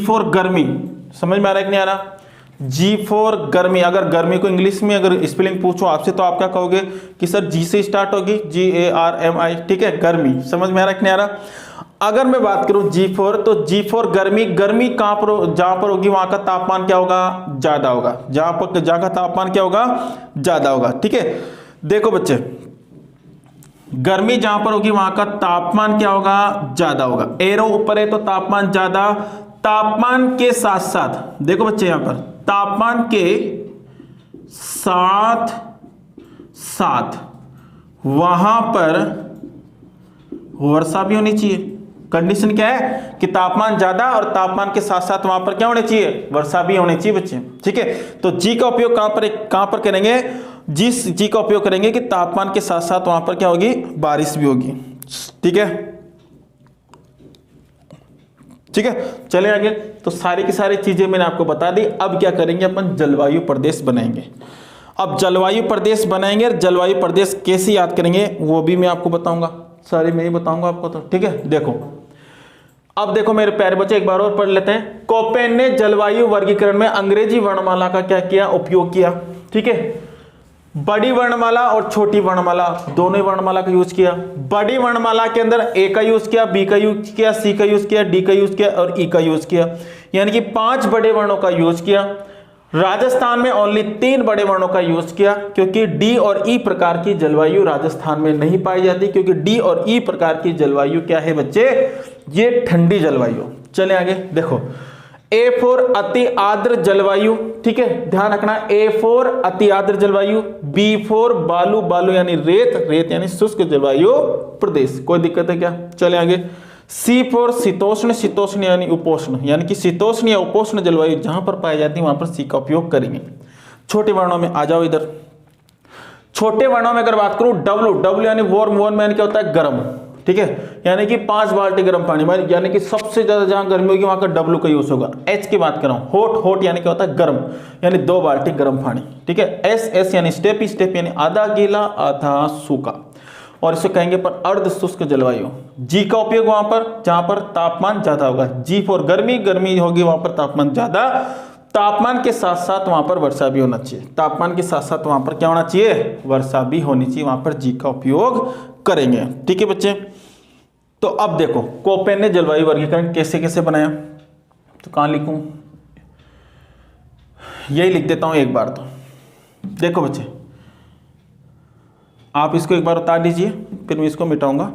[SPEAKER 1] फॉर गर्मी। समझ में आ रहा है कि नहीं आ रहा? G फॉर गर्मी। अगर गर्मी को इंग्लिश में अगर स्पेलिंग पूछो आपसे तो आप क्या कहोगे कि सर G से स्टार्ट होगी, GARMI। ठीक है, गर्मी। समझ में आ रहा है कि नहीं आ रहा? अगर मैं बात करूं G तो G फॉर गर्मी कहां पर? जहां पर होगी वहां का तापमान क्या होगा? ज्यादा होगा। जहां का तापमान क्या होगा? ज्यादा होगा। ठीक है, देखो बच्चे, गर्मी जहां पर होगी वहां का तापमान क्या होगा? ज्यादा होगा। एरो ऊपर है तो तापमान ज्यादा। तापमान के साथ साथ देखो बच्चे, यहां पर तापमान के साथ वहां पर वर्षा भी होनी चाहिए। कंडीशन क्या है कि तापमान ज्यादा और तापमान के साथ साथ वहां पर क्या होने चाहिए? वर्षा भी होनी चाहिए बच्चे। ठीक है, तो G का उपयोग कहां पर करेंगे? G का उपयोग करेंगे कि तापमान के साथ साथ वहां पर क्या होगी? बारिश भी होगी। ठीक है, चले आगे। तो सारी की सारी चीजें मैंने आपको बता दी। अब क्या करेंगे? अपन जलवायु प्रदेश बनाएंगे। अब जलवायु प्रदेश बनाएंगे, जलवायु प्रदेश कैसे याद करेंगे वो भी मैं आपको बताऊंगा। सारी मैं ही बताऊंगा आपको। तो ठीक है, देखो अब देखो मेरे प्यारे बच्चे, एक बार और पढ़ लेते हैं। कोपेन ने जलवायु वर्गीकरण में अंग्रेजी वर्णमाला का क्या किया? उपयोग किया। ठीक है, बड़ी वर्णमाला और छोटी वर्णमाला दोनों ही वर्णमाला का यूज किया। बड़ी वर्णमाला के अंदर ए का यूज किया, बी का यूज किया, सी का यूज किया, डी का यूज किया और ई का यूज किया, यानी कि 5 बड़े वर्णों का यूज किया। राजस्थान में ओनली 3 बड़े वर्णों का यूज किया, क्योंकि डी और ई प्रकार की जलवायु राजस्थान में नहीं पाई जाती, क्योंकि डी और ई प्रकार की जलवायु क्या है बच्चे, ये ठंडी जलवायु। चले आगे देखो, ए फॉर अति आर्द्र जलवायु, ठीक है, ध्यान रखना, ए फॉर अति आर्द्र जलवायु, बी फॉर बालू, बालू यानी रेत, रेत यानी शुष्क जलवायु प्रदेश। कोई दिक्कत है क्या? चले आगे, सी फॉर शीतोष्ण, शीतोष्ण यानी उपोष्ण, यानी कि शीतोष्ण या उपोष्ण जलवायु जहां पर पाई जाती है वहां पर सी का उपयोग करेंगे। छोटे वर्णों में आ जाओ इधर। छोटे वर्णों में अगर बात करूं, डब्ल्यू, डब्ल्यू यानी वार्म, वार्म यानी क्या होता है, गर्म, ठीक है, यानी कि 5 बाल्टी गर्म पानी, यानी कि सबसे ज्यादा जहां गर्मी होगी वहां का डब्ल्यू का यूज होगा। एच की बात कर रहा हूं, हॉट, हॉट यानी क्या होता है, गर्म, यानी 2 बाल्टी गर्म पानी, ठीक है। एस, एस यानी स्टेप, स्टेप यानी आधा गीला आधा सूखा, और इसे कहेंगे पर अर्ध शुष्क जलवायु। जी का उपयोग वहां पर जहां पर तापमान ज्यादा होगा, जी फॉर गर्मी, गर्मी होगी वहां पर तापमान ज्यादा, तापमान के साथ साथ वहां पर वर्षा भी होना चाहिए, तापमान के साथ साथ वहां पर क्या होना चाहिए, वर्षा भी होनी चाहिए, वहां पर जी का उपयोग करेंगे, ठीक है बच्चे। तो अब देखो कोपेन ने जलवायु वर्गीकरण कैसे कैसे बनाया, तो कहां लिखूं, यही लिख देता हूं एक बार। तो देखो बच्चे, आप इसको एक बार उतार दीजिए, फिर मैं इसको मिटाऊंगा।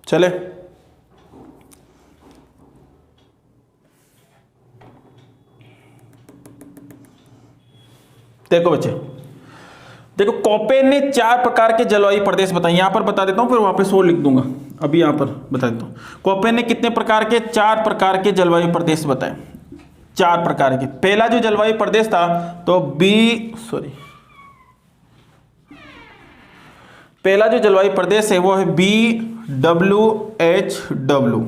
[SPEAKER 1] चले, देखो बच्चे, देखो कोपेन ने 4 प्रकार के जलवायु प्रदेश बताए, यहां पर बता देता हूं, फिर वापस वो लिख दूंगा, अभी यहां पर बता देता हूं। कोपेन ने कितने प्रकार के, 4 प्रकार के जलवायु प्रदेश बताए, 4 प्रकार के। पहला जो जलवायु प्रदेश था तो पहला जो जलवायु प्रदेश है वो है BWHW,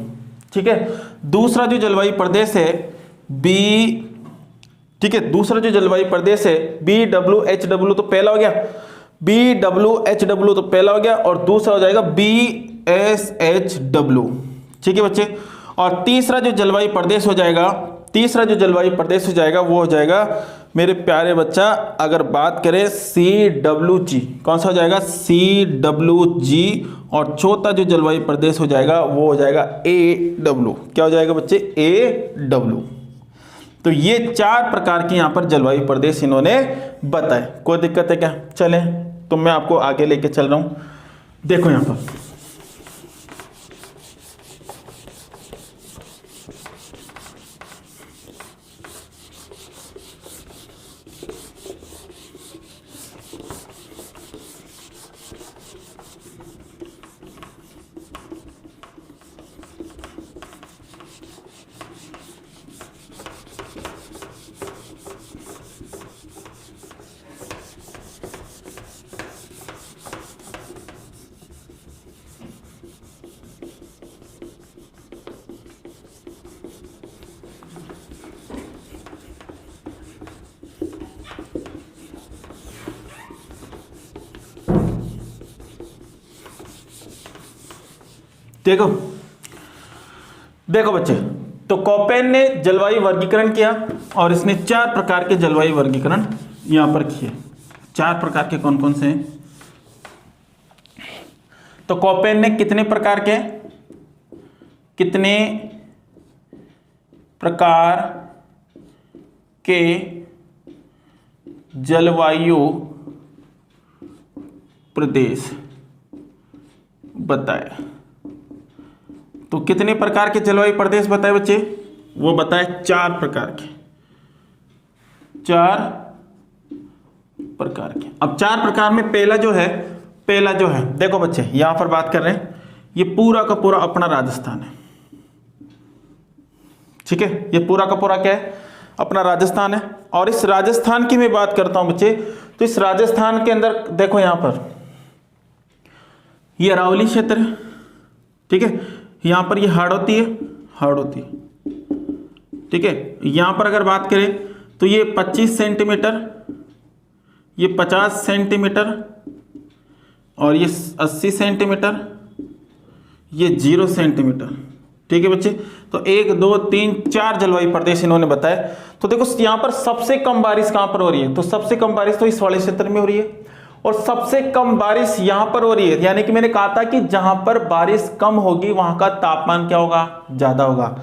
[SPEAKER 1] ठीक है। दूसरा जो जलवायु प्रदेश है ठीक है, दूसरा जो जलवायु प्रदेश है BWHW, तो पहला हो गया BWHW, तो पहला हो गया, और दूसरा हो जाएगा BSHW, ठीक है बच्चे। और तीसरा जो जलवायु प्रदेश हो जाएगा, वो हो जाएगा मेरे प्यारे बच्चा, अगर बात करें CWG, कौन सा हो जाएगा, CWG। और चौथा जो जलवायु प्रदेश हो जाएगा वो हो जाएगा AW, क्या हो जाएगा बच्चे, AW। तो ये 4 प्रकार के यहां पर जलवायु प्रदेश इन्होंने बताए। कोई दिक्कत है क्या? चले, तो मैं आपको आगे लेके चल रहा हूं। देखो यहां पर देखो बच्चे, तो कोपेन ने जलवायु वर्गीकरण किया और इसने 4 प्रकार के जलवायु वर्गीकरण यहां पर किए। 4 प्रकार के कौन कौन से हैं? तो कोपेन ने कितने प्रकार के जलवायु प्रदेश बताए? तो कितने प्रकार के जलवायु प्रदेश बताए बच्चे? वो बताए 4 प्रकार के, 4 प्रकार के। अब 4 प्रकार में पहला जो है देखो बच्चे, यहां पर बात कर रहे हैं, ये पूरा का पूरा अपना राजस्थान है, ठीक है। ये पूरा का पूरा क्या है? अपना राजस्थान है। और इस राजस्थान की मैं बात करता हूं बच्चे, तो इस राजस्थान के अंदर देखो यहां पर ये अरावली क्षेत्र है, ठीक है। यहां पर ये हाड़ौती है, ठीक है। यहां पर अगर बात करें तो ये 25 सेंटीमीटर, ये 50 सेंटीमीटर, और ये 80 सेंटीमीटर, ये 0 सेंटीमीटर। ठीक है बच्चे, तो 1 2 3 4 जलवायु प्रदेश इन्होंने बताया। तो देखो यहाँ पर सबसे कम बारिश कहां पर हो रही है, तो सबसे कम बारिश तो इस वाले क्षेत्र में हो रही है, और सबसे कम बारिश यहां पर हो रही है। यानी कि मैंने कहा था कि जहां पर बारिश कम होगी वहां का तापमान क्या होगा, ज्यादा होगा।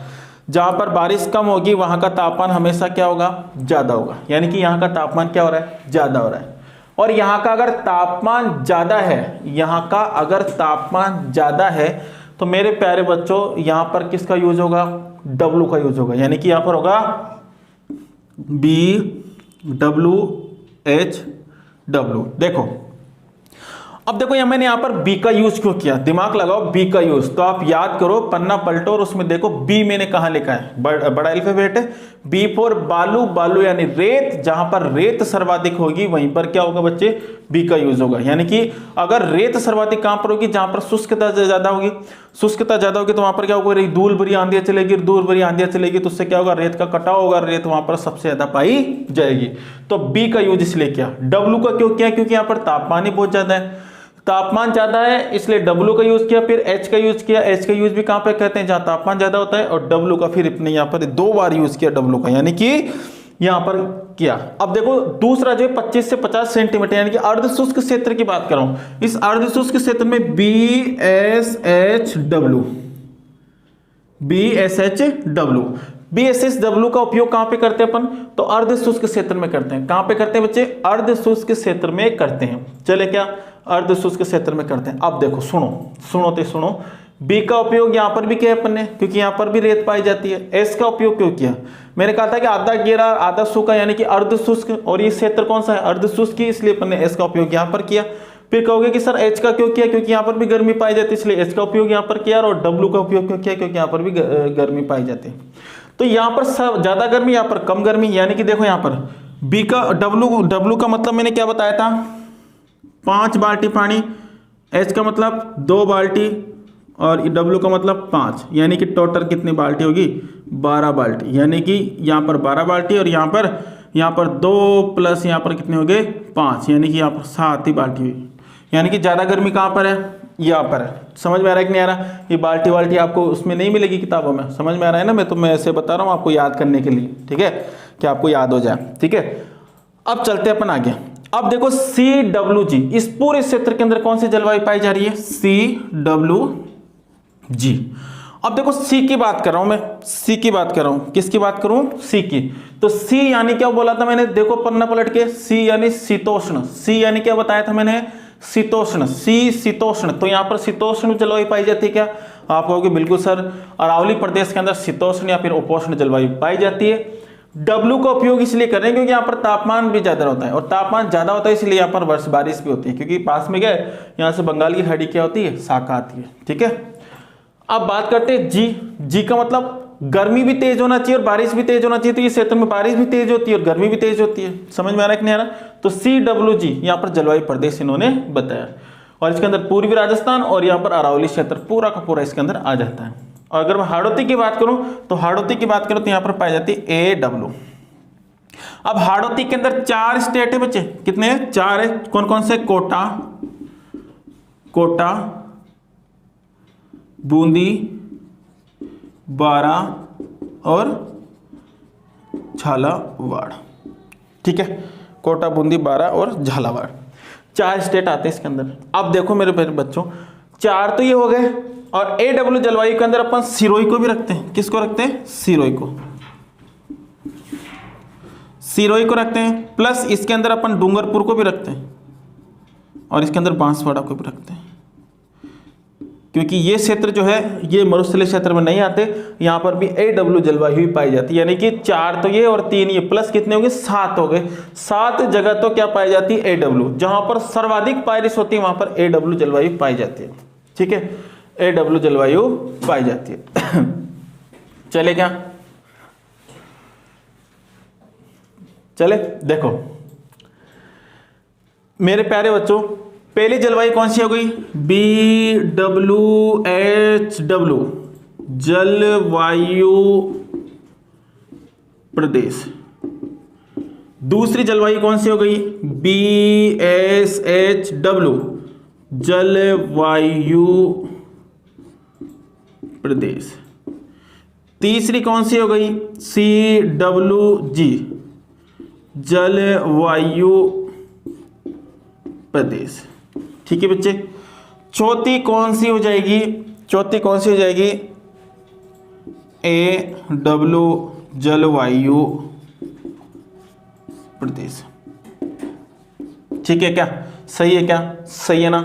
[SPEAKER 1] जहां पर बारिश कम होगी वहां का तापमान हमेशा क्या होगा, ज्यादा होगा। यानी कि यहाँ का तापमान क्या हो रहा है, ज्यादा हो रहा है। और यहाँ का अगर तापमान ज्यादा है, यहाँ का अगर तापमान ज्यादा है तो मेरे प्यारे बच्चों यहां पर किसका यूज होगा, W का यूज होगा। यानी कि यहां पर होगा BWHW। देखो अब देखो यहां मैंने यहां पर B का यूज क्यों किया, दिमाग लगाओ B का यूज। तो आप याद करो, पन्ना पलटो और उसमें देखो B मैंने कहां लिखा है, बड़ा अल्फाबेट है। B फॉर बालू, बालू यानी रेत, जहां पर रेत सर्वाधिक होगी वहीं पर क्या होगा बच्चे, B का यूज होगा। यानी कि अगर रेत सर्वाधिक कहां पर होगी, जहां पर शुष्कता ज्यादा होगी, शुष्कता ज्यादा होगी तो वहां पर क्या होगा, धूल भरी आंधियां चलेगी, धूल भरी आंधियां चलेगी तो उससे क्या होगा, रेत का कटाव होगा, रेत वहां पर सबसे ज्यादा पाई जाएगी। तो B का यूज इसलिए किया। W का क्यों किया, क्योंकि यहां पर तापमान ही बहुत ज्यादा है, तापमान ज्यादा है इसलिए W का यूज किया। फिर H का यूज किया, H का यूज भी कहां पे कहते हैं, जहां तापमान ज्यादा होता है। और W का फिर अपने यहां पर 2 बार यूज किया W का, यानी कि यहां पर किया। अब देखो दूसरा जो 25 से 50 सेंटीमीटर यानी कि अर्ध शुष्क क्षेत्र की बात कर रहा हूं। इस अर्ध शुष्क क्षेत्र में BSHW का उपयोग कहां पे करते हैं अपन, तो अर्ध शुष्क क्षेत्र में करते हैं। कहां पे करते हैं बच्चे, अर्ध शुष्क क्षेत्र में करते हैं। चले क्या, अर्ध शुष्क क्षेत्र में करते हैं। अब देखो सुनो, B का उपयोग यहां पर भी किया अपन ने, क्योंकि यहां पर भी रेत पाई जाती है। S का उपयोग क्यों किया, मैंने कहा था कि आधा गीला आधा सूखा यानी कि अर्ध शुष्क, और ये क्षेत्र कौन सा है, अर्ध शुष्क, इसलिए अपन ने S का उपयोग यहां पर किया। फिर कहोगे कि सर H का क्यों किया, क्योंकि यहां पर भी गर्मी पाई जाती है इसलिए H का उपयोग यहां पर किया। और W का उपयोग क्यों किया, क्योंकि यहां पर भी गर्मी पाई जाती है। तो यहां पर ज्यादा गर्मी, यहां पर कम गर्मी। यानी कि देखो यहां पर B का W का मतलब मैंने क्या बताया था, 5 बाल्टी पानी, H का मतलब 2 बाल्टी, और W का मतलब 5, यानी कि टोटल कितनी बाल्टी होगी, 12 बाल्टी। यानी कि यहाँ पर 12 बाल्टी और यहाँ पर 2 प्लस यहाँ पर कितने हो गए, 5, यानी कि यहाँ पर 7 ही बाल्टी हुई। यानी कि ज़्यादा गर्मी कहाँ पर है, यहाँ पर है। समझ में आ रहा है कि नहीं आ रहा, ये बाल्टी आपको उसमें नहीं मिलेगी किताबों में, समझ में आ रहा है ना। मैं ऐसे बता रहा हूँ आपको याद करने के लिए, ठीक है, कि आपको याद हो जाए, ठीक है। अब चलते अपन आगे। अब देखो CWG, इस पूरे क्षेत्र के अंदर कौन सी जलवायु पाई जा रही है, CWG। अब देखो C की बात कर रहा हूं मैं, C की बात कर रहा हूं, किसकी बात करूं, C की। तो C यानी क्या बोला था मैंने, देखो पन्ना पलट के, C यानी शीतोष्ण। C यानी क्या बताया था मैंने, शीतोष्ण। C शीतोष्ण, तो यहां पर शीतोष्ण जलवायु पाई जाती है क्या, आप कहोगे बिल्कुल सर, अरावली प्रदेश के अंदर शीतोष्ण या फिर उपोष्ण जलवायु पाई जाती है। W का उपयोग इसलिए कर रहे हैं क्योंकि यहाँ पर तापमान भी ज्यादा होता है, और तापमान ज्यादा होता है इसलिए यहाँ पर वर्ष बारिश भी होती है, क्योंकि पास में गए यहाँ से बंगाल की खाड़ी क्या होती है, शाखा आती है, ठीक है। अब बात करते हैं G का मतलब गर्मी भी तेज होना चाहिए और बारिश भी तेज होना चाहिए। तो ये क्षेत्र में बारिश भी तेज होती है और गर्मी भी तेज होती है, समझ में आ रहा है कि नहीं आ रहा। तो CWG यहाँ पर जलवायु प्रदेश इन्होंने बताया, और इसके अंदर पूर्वी राजस्थान और यहाँ पर अरावली क्षेत्र पूरा का पूरा इसके अंदर आ जाता है। और अगर मैं हाड़ौती की बात करूं तो हाड़ौती की बात करूं तो यहां पर पाई जाती है AW। अब हाड़ौती के अंदर 4 स्टेट है बच्चे, कितने हैं, 4 है। कौन कौन से, कोटा, बूंदी, बारा और झालावाड़, ठीक है। कोटा, बूंदी, बारा और झालावाड़, 4 स्टेट आते हैं इसके अंदर। अब देखो मेरे बच्चों, 4 तो ये हो गए, और AW जलवायु के अंदर अपन सिरोही को भी रखते हैं। किसको रखते हैं, सिरोही को रखते हैं, प्लस इसके अंदर अपन डूंगरपुर को भी रखते हैं, और इसके अंदर बांसवाड़ा को भी रखते हैं, क्योंकि ये क्षेत्र जो है ये मरुस्थलीय क्षेत्र में नहीं आते, यहां पर भी AW जलवायु ही पाई जाती है। यानी कि 4 तो ये और 3 ये, प्लस कितने हो गए, 7 हो गए। 7 जगह तो क्या पाई जाती है, AW। जहां पर सर्वाधिक बारिश होती है वहां पर AW जलवायु पाई जाती है, ठीक है, AW जलवायु पाई जाती है। चले क्या, चले देखो मेरे प्यारे बच्चों, पहली जलवायु कौन सी हो गई, BWHW जलवायु प्रदेश। दूसरी जलवायु कौन सी हो गई, BSHW जलवायु प्रदेश। तीसरी कौन सी हो गई? CWG, जलवायु प्रदेश। ठीक है बच्चे। चौथी कौन सी हो जाएगी? चौथी कौन सी हो जाएगी? AW, जलवायु प्रदेश। ठीक है क्या? सही है क्या? सही है ना?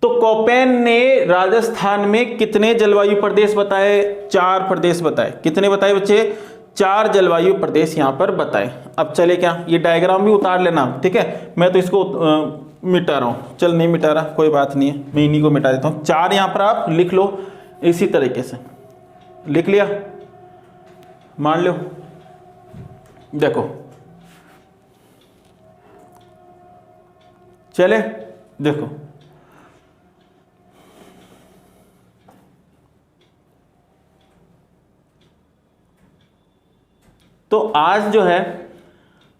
[SPEAKER 1] तो कोपेन ने राजस्थान में कितने जलवायु प्रदेश बताए? 4 प्रदेश बताए। कितने बताए बच्चे? 4 जलवायु प्रदेश यहां पर बताए। अब चले क्या, ये डायग्राम भी उतार लेना, ठीक है। मैं तो इसको मिटा रहा हूं, चल नहीं मिटा रहा, कोई बात नहीं है, मैं इन्हीं को मिटा देता हूं। 4 यहां पर आप लिख लो, इसी तरीके से लिख लिया, मान लो। देखो चले, देखो तो आज जो है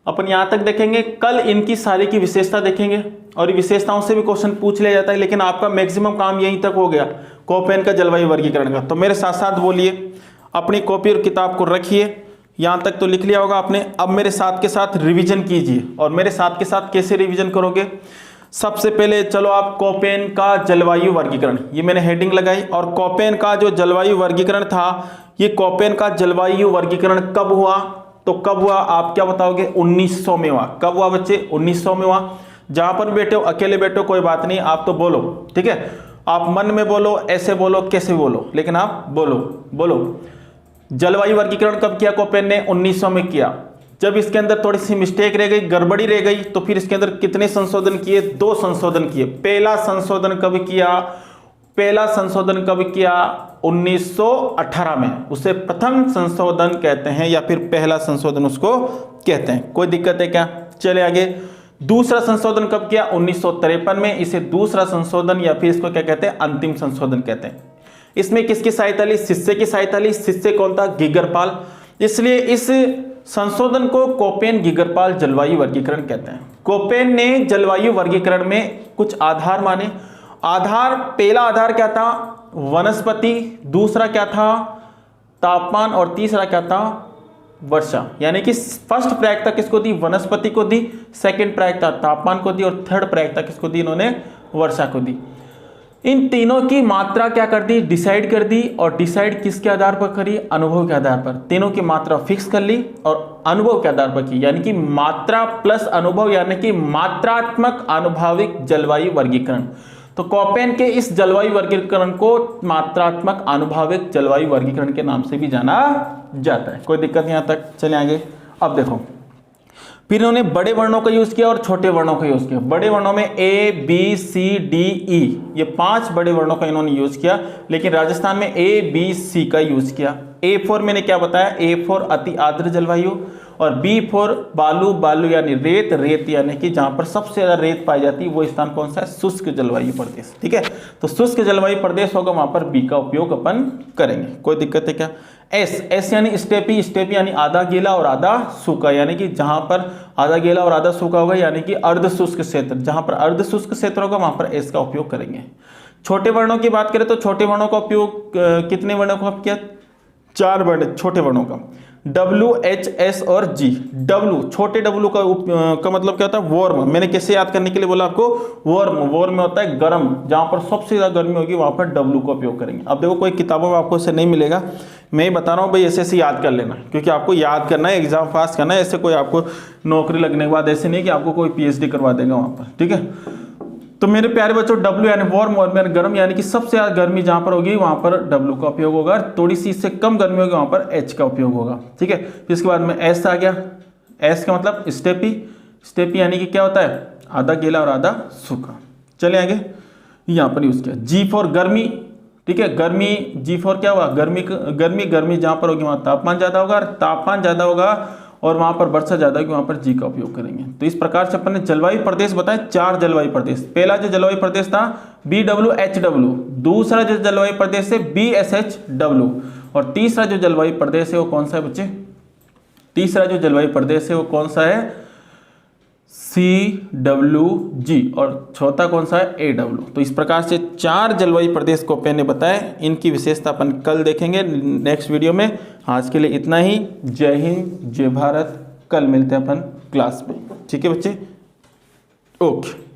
[SPEAKER 1] अपन यहां तक देखेंगे, कल इनकी सारी की विशेषता देखेंगे और विशेषताओं से भी क्वेश्चन पूछ लिया जाता है, लेकिन आपका मैक्सिमम काम यहीं तक हो गया कोपेन का जलवायु वर्गीकरण का। तो मेरे साथ साथ बोलिए, अपनी कॉपी और किताब को रखिए, यहां तक तो लिख लिया होगा आपने। अब मेरे साथ के साथ रिवीजन कीजिए। और मेरे साथ के साथ कैसे रिवीजन करोगे? सबसे पहले चलो आप कोपेन का जलवायु वर्गीकरण, ये मैंने हेडिंग लगाई। और कोपेन का जो जलवायु वर्गीकरण था, ये कोपेन का जलवायु वर्गीकरण कब हुआ? तो कब हुआ आप क्या बताओगे? 1900 में हुआ। कब हुआ बच्चे? 1900 में हुआ। जहां पर बैठे हो, अकेले बैठे हो कोई बात नहीं, आप तो बोलो, ठीक है। आप मन में बोलो, ऐसे बोलो, कैसे बोलो, लेकिन आप बोलो बोलो। जलवायु वर्गीकरण कब किया कोपेन ने? 1900 में किया। जब इसके अंदर थोड़ी सी मिस्टेक रह गई, गड़बड़ी रह गई, तो फिर इसके अंदर कितने संशोधन किए? 2 संशोधन किए। पहला संशोधन कब किया? पहला संशोधन कब किया? 1918 में। उसे प्रथम संशोधन कहते हैं या फिर पहला संशोधन उसको कहते हैं। कोई दिक्कत है क्या? चले आगे। दूसरा संशोधन कब किया? 1953 में। इसे दूसरा संशोधन या फिर इसको क्या कहते हैं? अंतिम संशोधन कहते हैं। इसमें किसकी सहायता ली? शिष्य की सहायता ली। शिष्य कौन था? गीगरपाल। इसलिए इस संशोधन को कोपेन गीगरपाल जलवायु वर्गीकरण कहते हैं। कोपेन ने जलवायु वर्गीकरण में कुछ आधार माने। आधार, पहला आधार क्या था? वनस्पति। दूसरा क्या था? तापमान। और तीसरा क्या था? वर्षा। यानी कि फर्स्ट प्रायिकता किसको दी? वनस्पति को दी। सेकंड प्रायिकता तापमान को दी। और थर्ड प्रायिकता किसको दी? इन्होंने वर्षा को दी। इन तीनों की मात्रा क्या कर दी? डिसाइड कर दी। और डिसाइड किसके आधार पर करी? अनुभव के आधार पर। तीनों की मात्रा फिक्स कर ली और अनुभव के आधार पर की, यानी कि मात्रा प्लस अनुभव, यानी कि मात्रात्मक आनुभाविक जलवायु वर्गीकरण। तो कोपेन के इस जलवायु वर्गीकरण को मात्रात्मक आनुभाविक जलवायु वर्गीकरण के नाम से भी जाना जाता है। कोई दिक्कत यहां तक? चले आगे। अब देखो, फिर इन्होंने बड़े वर्णों का यूज किया और छोटे वर्णों का यूज किया। बड़े वर्णों में A, B, C, D, E, ये 5 बड़े वर्णों का इन्होंने यूज किया, लेकिन राजस्थान में A, B, C का यूज किया। A4 मैंने क्या बताया? A4 अति आर्द्र जलवायु, और B4 बालू। बालू यानी रेत। रेत यानी कि जहां पर सबसे ज्यादा रेत पाई जाती है वो स्थान कौन सा है? शुष्क जलवायु प्रदेश। ठीक है, तो शुष्क जलवायु प्रदेश होगा, वहां पर B का उपयोग अपन करेंगे। कोई दिक्कत है क्या? S यानी स्टेपी। स्टेपी यानी आधा गीला और आधा सूखा, यानी कि जहां पर आधा गीला और आधा सूखा होगा, यानी कि अर्ध शुष्क क्षेत्र। जहां पर अर्ध शुष्क क्षेत्र होगा वहां पर S का उपयोग करेंगे। छोटे वर्णों की बात करें तो छोटे वर्णों का उपयोग कितने वर्णों का किया? 4 वर्ण छोटे वर्णों का, W, H, S और G। W, छोटे W का मतलब क्या होता है? वार्म। मैंने कैसे याद करने के लिए बोला आपको? वार्म। वार्म में होता है गर्म, जहां पर सबसे ज्यादा गर्मी होगी वहां पर W का उपयोग करेंगे। अब देखो, कोई किताबों में आपको इसे नहीं मिलेगा, मैं ही बता रहा हूँ भाई, ऐसे ऐसे याद कर लेना, क्योंकि आपको याद करना है, एग्जाम पास करना है। ऐसे कोई आपको नौकरी लगने के बाद ऐसे नहीं कि आपको कोई PhD करवा देगा वहां पर, ठीक है। तो मेरे प्यारे बच्चों, W यानी वार्म, वार्म यानी गर्म, यानी कि सबसे ज्यादा गर्मी जहां पर होगी वहां पर W का उपयोग होगा। थोड़ी सी इससे कम गर्मी होगी वहां पर H का उपयोग होगा, ठीक है। फिर इसके बाद में S आ गया। S का मतलब स्टेपी। स्टेपी यानी कि क्या होता है? आधा गीला और आधा सूखा। चले आगे, यहां पर यूज किया। G4 गर्मी, ठीक है। गर्मी, G4 क्या हुआ? गर्मी। गर्मी, गर्मी जहां पर होगी वहां तापमान ज्यादा होगा, तापमान ज्यादा होगा और वहां पर वर्षा ज्यादा होगी, वहां पर G का उपयोग करेंगे। तो इस प्रकार से अपन ने जलवायु प्रदेश बताए, 4 जलवायु प्रदेश। पहला जो जलवायु प्रदेश था BWHW, दूसरा जो जलवायु प्रदेश है BSHW, और तीसरा जो जलवायु प्रदेश है वो कौन सा है बच्चे? तीसरा जो जलवायु प्रदेश है वो कौन सा है? CWG और चौथा कौन सा है AW। तो इस प्रकार से 4 जलवायु प्रदेश को मैंने बताया, इनकी विशेषता अपन कल देखेंगे नेक्स्ट वीडियो में। आज के लिए इतना ही। जय हिंद, जय भारत। कल मिलते हैं अपन क्लास में, ठीक है बच्चे, ओके।